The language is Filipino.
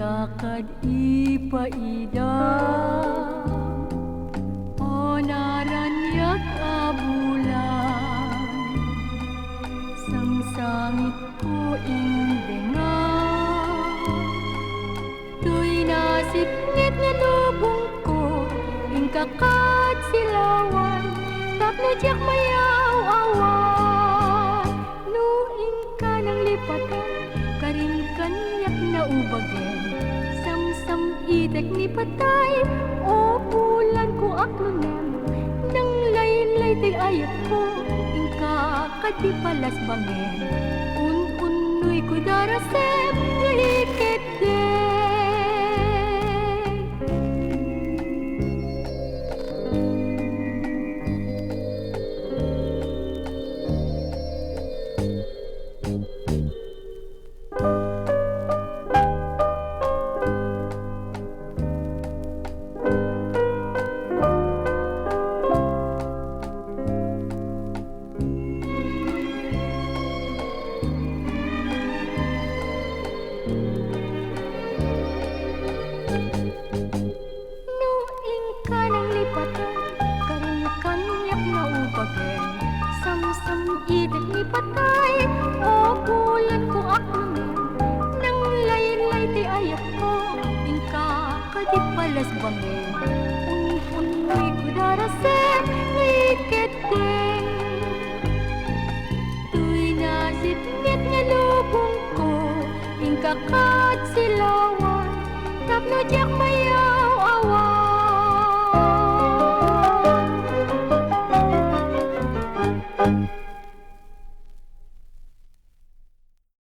kakad ipaida o naranyak abulan sangsangit ko indenga tuy nasipngit nga lubong ko ingkakad silawan tapno diyak mayaw awan no ingka nang lipatan karin kanyak na ubagen samsam itek ni patay o bulan ko aklonem nang laylay ti ayat ko ingka kadi palas bangen un-unoy ko darasem ngaiket itek ni patay o bulan ko aklonem nang laylay ti ayat ko ingka kadi palas bangen un-unoy ko darasem ngaiket tuy nasipngit nga lubong ko ingka kad silawan tapno diyak maya